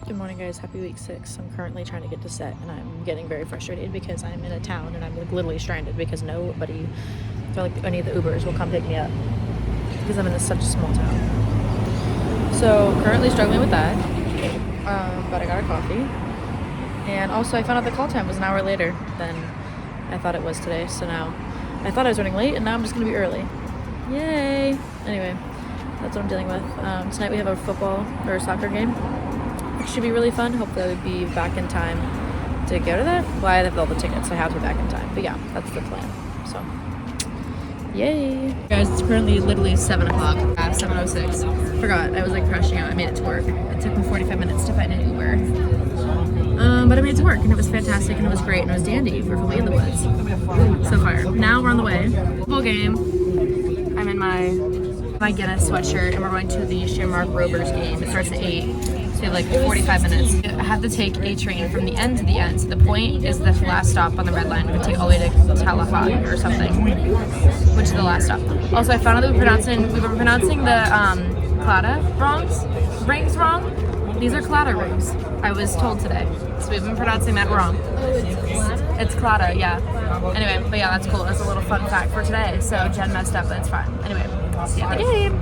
Good morning, guys. Happy week 6. I'm currently trying to get to set and I'm getting very frustrated because I'm in a town and I'm like literally stranded because nobody, or like any of the Ubers will come pick me up because I'm in such a small town. So currently struggling with that, but I got a coffee. And also I found out the call time was an hour later than I thought it was today. So now I thought I was running late and now I'm just gonna be early. Yay! Anyway, that's what I'm dealing with. Tonight we have a football or a soccer game. It should be really fun. Hopefully I'll be back in time to go to that. Well, I have all the tickets, so I have to be back in time. But yeah, that's the plan. So, yay. Guys, it's currently literally 7 o'clock. 7:06. Forgot, I was like crashing out. I made it to work. It took me 45 minutes to find an Uber. But I made it to work and it was fantastic and it was great and it was dandy for filming in the woods. So far. Now we're on the way. Full game. I'm in my Guinness sweatshirt and we're going to the Shamrock Rovers game. It starts at 8. So we have like 45 minutes. I have to take a train from the end to the end. So the point is the last stop on the red line. We take all the way to Tallahassee or something, which is the last stop. Also, I found out that we were pronouncing the Clada rings wrong. These are Clada rings, I was told today. So we've been pronouncing that wrong. It's Clada, yeah. Anyway, but yeah, that's cool. That's a little fun fact for today. So Jen messed up, but it's fine. Anyway, see you at the game.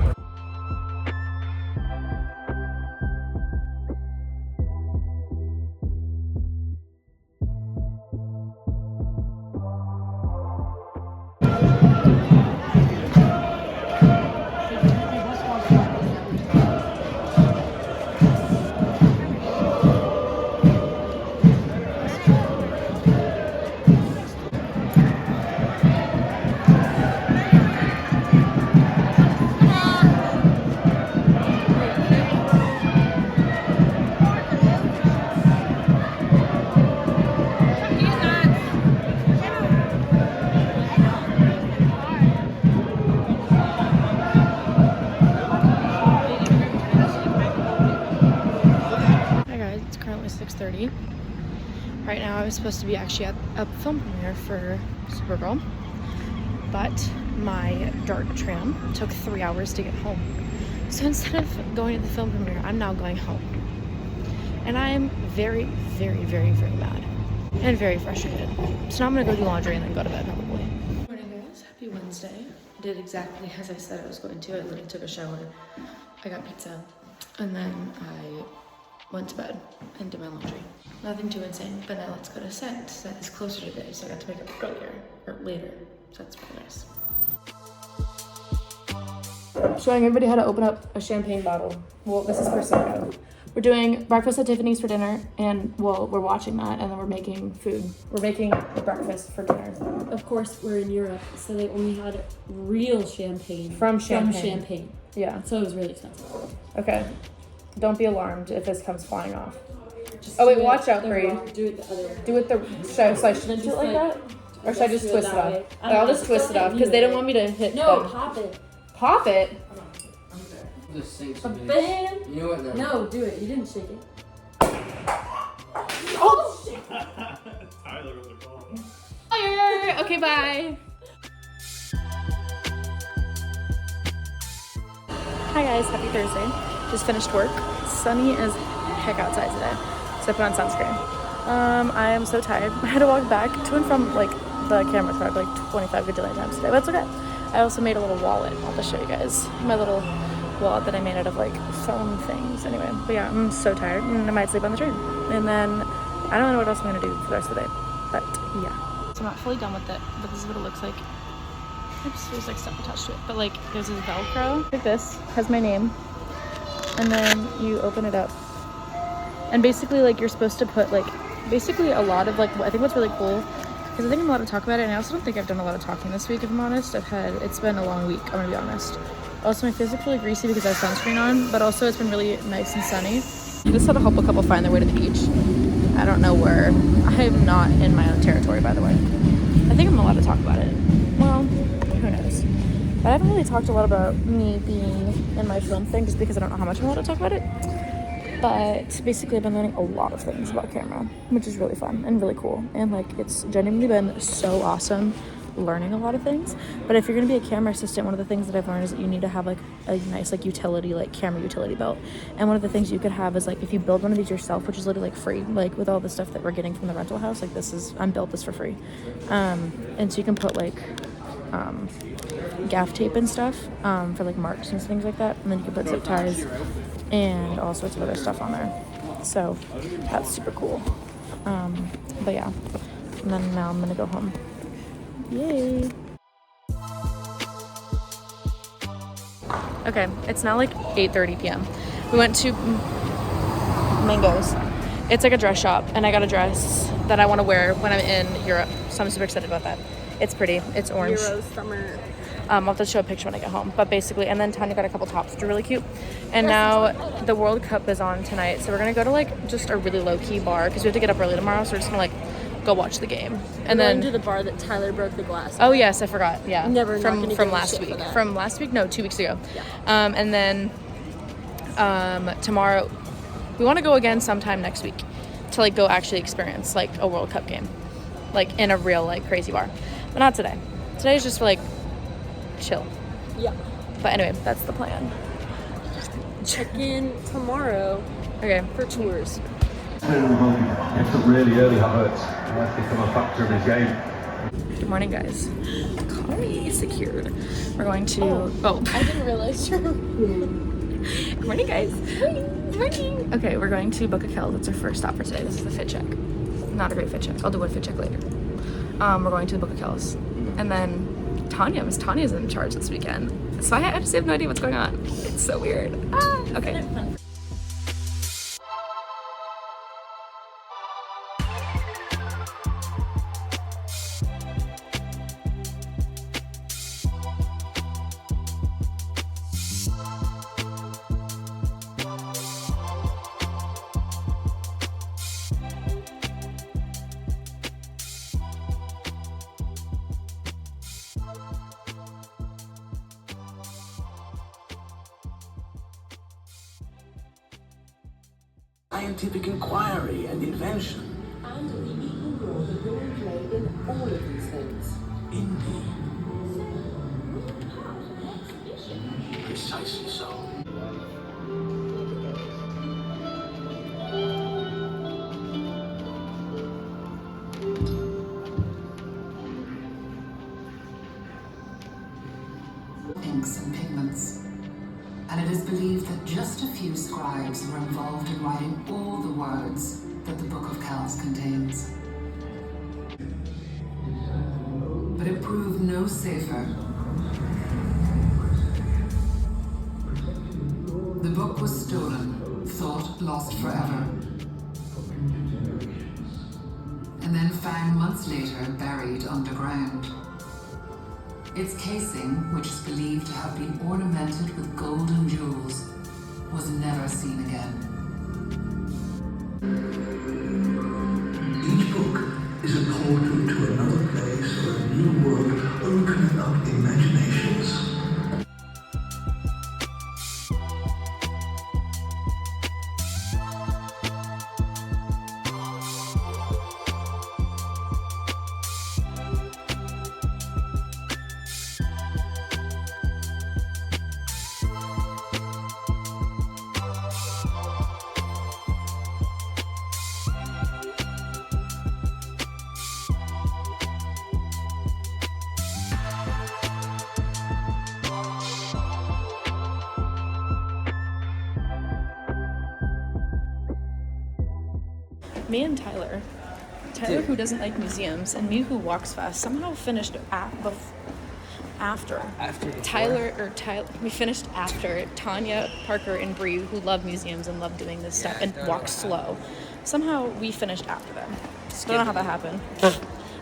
Currently 6:30. Right now I was supposed to be actually at a film premiere for Supergirl, but my dark tram took 3 hours to get home. So instead of going to the film premiere, I'm now going home. And I am very, very, very, very mad and very frustrated. So now I'm gonna go do laundry and then go to bed probably. Good morning, guys. Happy Wednesday. I did exactly as I said I was going to. I literally took a shower. I got pizza. And then I went to bed and did my laundry. Nothing too insane, but now let's go to set. Set is closer today, so I got to make it earlier, or later. So that's pretty nice. Showing everybody how to open up a champagne bottle. Well, this is Prosecco. We're doing breakfast at Tiffany's for dinner, and well, we're watching that, and then we're making food. We're making breakfast for dinner. Of course, we're in Europe, so they only had real champagne. From Champagne. Yeah. So it was really expensive. Okay. Don't be alarmed if this comes flying off. Oh wait, watch out, Bree. Do it the other way. Do it the, so I shouldn't do it like that? Or should I just twist it off? I'll just twist it off, because they don't want me to hit No, them. pop it. Pop it? Just sing A some music. band? You know what? No, do it. You didn't shake it. Oh shit! Tyler with the call. Fire! Okay, bye. Hi guys, happy Thursday. Just finished work. Sunny as heck outside today, so I put on sunscreen. I am so tired. I had to walk back to and from like the camera truck like 25 gajillion times today, but it's okay. I also made a little wallet. I'll just show you guys my little wallet that I made out of like foam things. Anyway, but yeah, I'm so tired and I might sleep on the train. And then I don't know what else I'm gonna do for the rest of the day, but yeah. So I'm not fully done with it, but this is what it looks like. Oops, there's like stuff attached to it, but like there's this Velcro. Like this has my name. And then you open it up, and basically like you're supposed to put like basically a lot of like I think what's really cool, because I think I'm allowed to talk about it, and I also don't think I've done a lot of talking this week if I'm honest. It's been a long week, I'm gonna be honest. Also my face looks really greasy because I have sunscreen on, but also it's been really nice and sunny. This is how to help a couple find their way to the beach. I don't know where. I am not in my own territory, by the way. I think I'm allowed to talk about it. Well, who knows. But I haven't really talked a lot about me being in my film thing just because I don't know how much I'm allowed to talk about it. But basically I've been learning a lot of things about camera, which is really fun and really cool. And like it's genuinely been so awesome learning a lot of things. But if you're going to be a camera assistant, one of the things that I've learned is that you need to have like a nice like utility, like camera utility belt. And one of the things you could have is like if you build one of these yourself, which is literally like free, like with all the stuff that we're getting from the rental house, like I'm built this for free. And so you can put like gaff tape and stuff for like marks and things like that, and then you can put zip ties and all sorts of other stuff on there. So that's super cool. But yeah, and then now I'm gonna go home. Yay. Okay, it's now like 8:30 p.m. We went to Mango's. It's like a dress shop, and I got a dress that I want to wear when I'm in Europe, so I'm super excited about that. It's pretty. It's orange. Euro summer. I'll have to show a picture when I get home. But basically, and then Tanya got a couple tops, which are really cute. And now the World Cup is on tonight, so we're gonna go to like just a really low key bar because we have to get up early tomorrow. So we're just gonna like go watch the game. And We're then going to the bar that Tyler broke the glass. oh yes, I forgot. Yeah, Never from not gonna last give a shit week. for that. From last week? No, 2 weeks ago. Yeah. And then tomorrow we want to go again sometime next week to like go actually experience like a World Cup game, like in a real like crazy bar. But not today. Today's just for like chill. Yeah. But anyway, that's the plan. Check in tomorrow Okay. for tours. It's really early habits. That's become a factor in his game. Good morning, guys. Economy secured. We're going to. I didn't realize you're. Good morning, guys. Good morning. Okay, we're going to book a Kells. That's our first stop for today. This is the fit check. Not a great fit check. I'll do a fit check later. We're going to the book of Kells, and then Miss Tanya's in charge this weekend. So I just have no idea what's going on. It's so weird. Okay. Scientific inquiry and invention. And the equal role that women play in all of these things. Indeed. Precisely so. Inks and pigments. And it is believed that just a few scribes were involved in writing all the words that the Book of Kells contains. But it proved no safer. The book was stolen, thought lost forever, and then found months later buried underground. Its casing, which is believed to have been ornamented with gold and jewels, was never seen again. Each book is a portal to another place or a new world opening up imaginations. Me and Tyler, who doesn't like museums, and me who walks fast, somehow finished after. We finished after Tanya, Parker, and Bree, who love museums and love doing this stuff and walk slow. Somehow we finished after them. Don't know how that happened.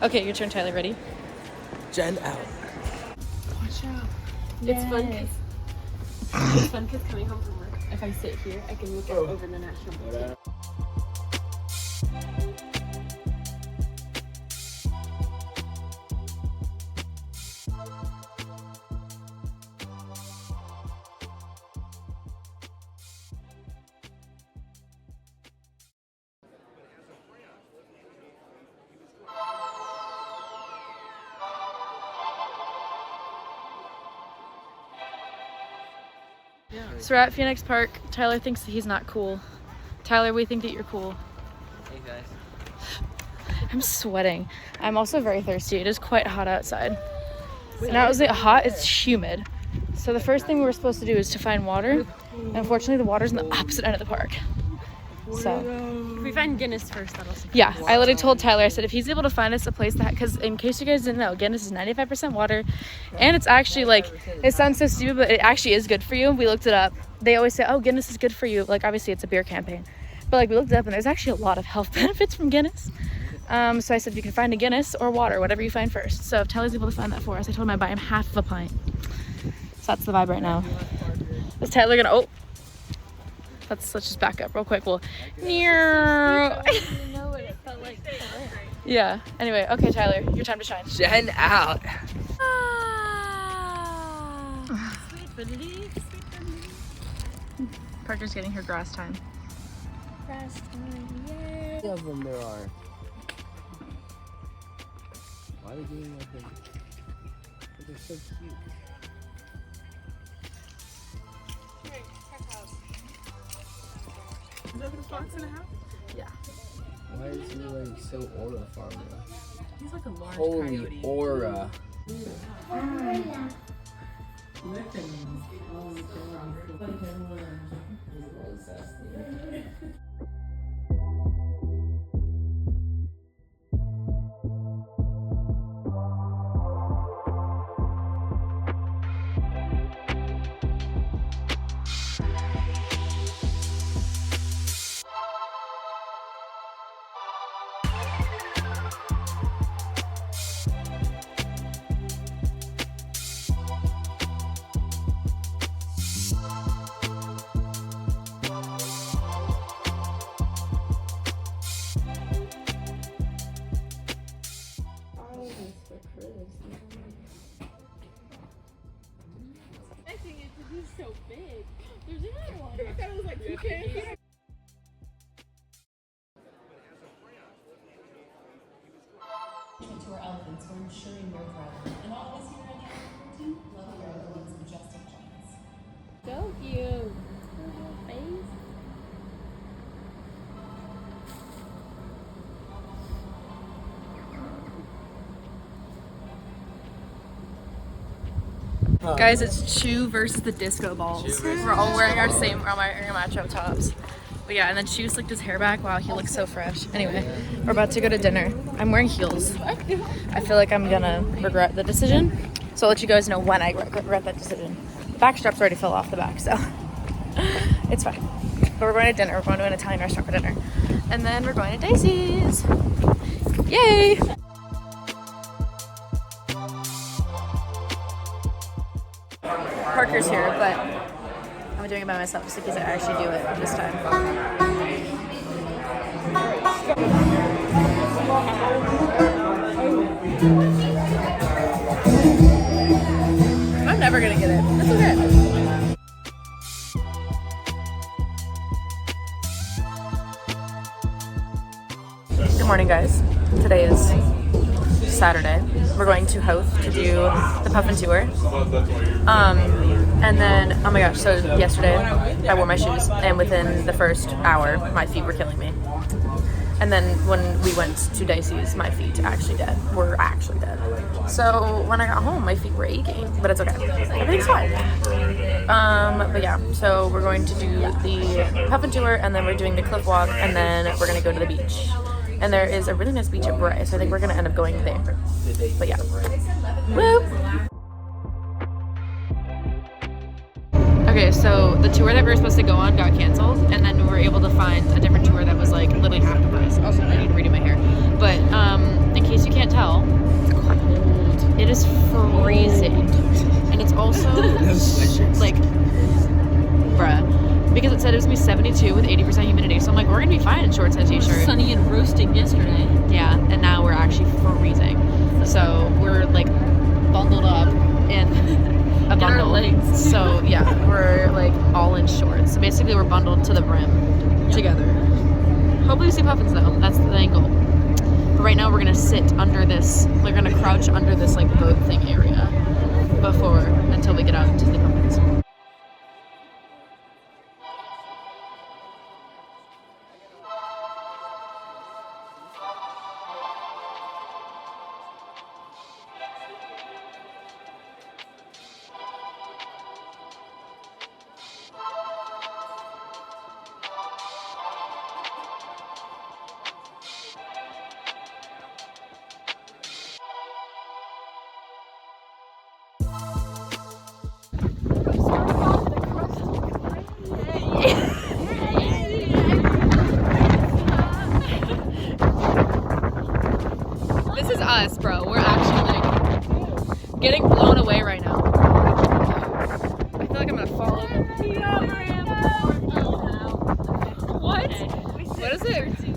Okay, your turn, Tyler. Ready? Jen out. Watch out. It's fun because coming home from work, if I sit here, I can look out over the National Museum. So we're at Phoenix Park. Tyler thinks that he's not cool. Tyler, we think that you're cool. Hey guys. I'm sweating. I'm also very thirsty. It is quite hot outside. Now is it hot? It's humid. So the first thing we were supposed to do is to find water. And unfortunately, the water's in the opposite end of the park. So If we find Guinness first, that'll suffice. yeah, I literally told Tyler, I said, if he's able to find us a place that, because in case you guys didn't know, Guinness is 95% water, and it's actually like, it sounds so stupid, but it actually is good for you. We looked it up. They always say, oh, Guinness is good for you. Like, obviously it's a beer campaign, but like we looked it up and there's actually a lot of health benefits from Guinness. So I said, you can find a Guinness or water, whatever you find first. So if Tyler's able to find that for us, I told him I'd buy him half of a pint. So that's the vibe right now. Is Tyler gonna, oh, let's just back up real quick. We'll, yeah. Anyway, okay, Tyler, your time to shine. Jen out. Parker's getting her grass time. How many of them there are? Why are they doing like them? They're so cute. Is that the fox in the house? Why is he like so aura farmer? He's like a large Holy coyote. aura. He's so big. There's another one. I thought it was like 2K. To our elephants for ensuring their thriving. And all of us here at the team love your elephants' majestic giants. So cute. Little face. Guys, it's Chew versus the disco balls. We're all wearing our same macho tops. But yeah, and then Chew slicked his hair back. Wow, he looks so fresh. Anyway, we're about to go to dinner. I'm wearing heels. I feel like I'm gonna regret the decision. So I'll let you guys know when I regret that decision. The back straps already fell off the back, so it's fine. But we're going to dinner. We're going to an Italian restaurant for dinner. And then we're going to Dicey's. Yay! Parker's here, but I'm doing it by myself just in case I actually do it this time. I'm never gonna get it. That's okay. Good morning, guys. Today is Saturday. We're going to Hoth to do the Puffin tour. And then, oh my gosh, so yesterday I wore my shoes and within the first hour my feet were killing me. And then when we went to Dicey's, my feet were actually dead. So when I got home, my feet were aching, but it's okay. Everything's fine. But yeah, so we're going to do the Puffin tour and then we're doing the cliff walk and then we're gonna go to the beach. And there is a really nice beach at Bray, so I think we're gonna end up going there. But yeah. Whoop! Okay, so the tour that we were supposed to go on got canceled, and then we were able to find a different tour that was like literally half the price. Also, I need to redo my hair. But in case you can't tell, it's cold. It is freezing, and it's also like, bruh. Because it said it was gonna be 72 with 80% humidity, so I'm like, we're gonna be fine in shorts and a t-shirt. Sunny and roasting yesterday. Yeah, and now we're actually freezing. So we're like bundled up in a bundle. So yeah, we're like all in shorts. So basically we're bundled to the brim together. Hopefully we see puffins though, that's the angle. But right now we're gonna sit under this, we're gonna crouch under this like boat thing area until we get out into the puffins.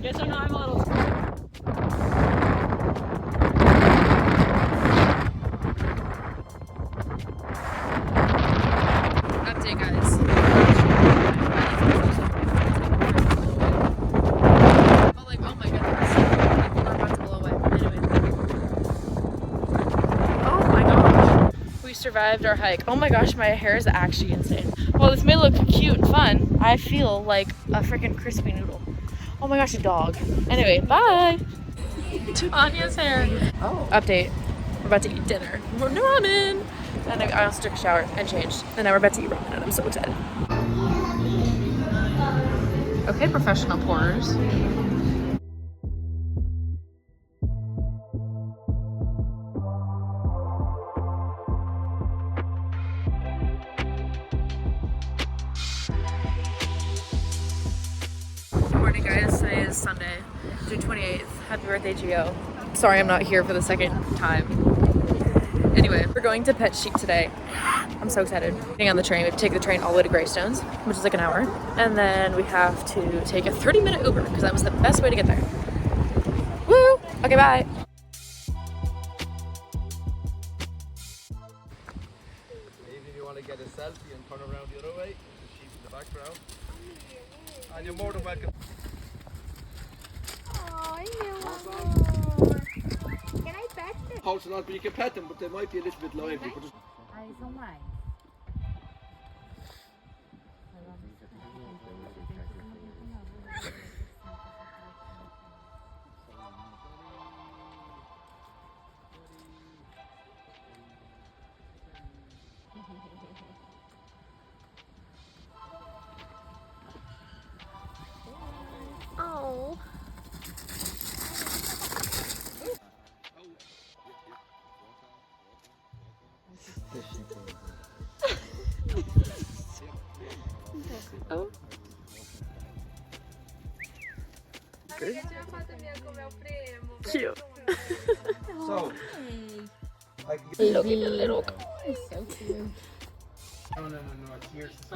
Yes or no, I'm a little scared. Update, guys. Oh, like, oh my goodness. Like, we're about to blow away. Anyway. Oh my gosh. We survived our hike. Oh my gosh, my hair is actually insane. Well, this may look cute and fun. I feel like a freaking crispy noodle. Oh my gosh, a dog. Anyway, bye. Tanya's hair. Oh. Update. We're about to eat dinner. We're ramen. And I also took a shower and changed. And now we're about to eat ramen and I'm so excited. Okay, professional pourers. Good morning, guys. Today is Sunday, June 28th. Happy birthday, Gio. Sorry I'm not here for the second time. Anyway, we're going to Pet Sheep today. I'm so excited. Getting on the train, we have to take the train all the way to Greystones, which is like an hour. And then we have to take a 30-minute Uber because that was the best way to get there. Woo! Okay, bye. Maybe if you want to get a selfie and turn around the other way, the sheep in the background. And you're more than welcome. Oh, I know. Can I pet them? House not, but you can pet them, but they might be a little bit lively. But just... I don't mind. Oh. Oh. Cute. So, Look at the little guy. So cute. no. Here's a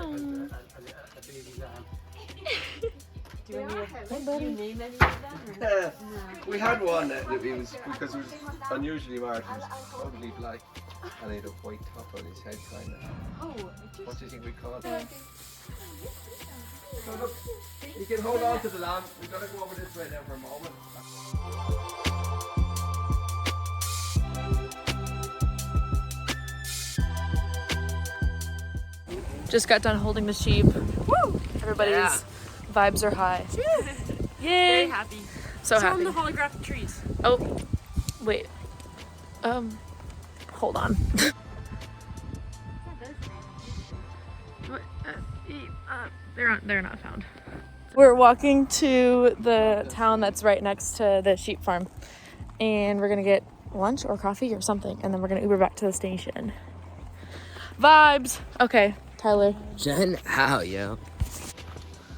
baby's arm. Do you name any of them? We had one that it was because it was unusually marked. It was totally black and he had a white top on his head, kind of. Oh, What do you think we call it? So look, you can hold on to the lamp. We're gonna go over this way now for a moment. Just got done holding the sheep. Woo! Everybody's vibes are high. Yay! very happy. So happy. on the holographic trees. Oh, wait. Hold on. What? They're not found. We're walking to the town that's right next to the sheep farm, and we're gonna get lunch or coffee or something, and then we're gonna Uber back to the station. Vibes. Okay, Tyler. Jen, how yo?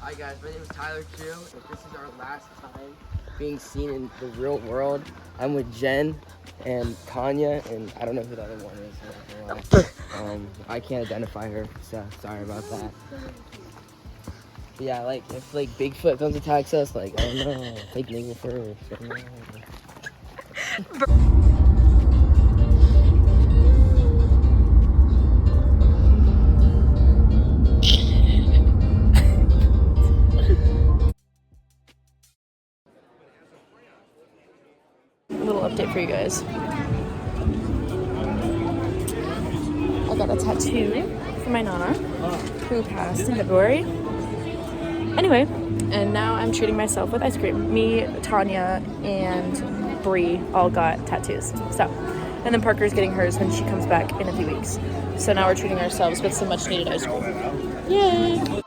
Hi guys, my name is Tyler too. If this is our last time being seen in the real world, I'm with Jen and Tanya, and I don't know who the other one is. I'm not gonna lie. I can't identify her, so sorry about that. But yeah, like if like Bigfoot comes and attacks us, like oh no, take legal first. Oh, no. A little update for you guys. I got a tattoo for my Nana, who passed in February. Anyway, and now I'm treating myself with ice cream. Me, Tanya, and Bree all got tattoos. So, and then Parker's getting hers when she comes back in a few weeks. So now we're treating ourselves with some much needed ice cream. Yay!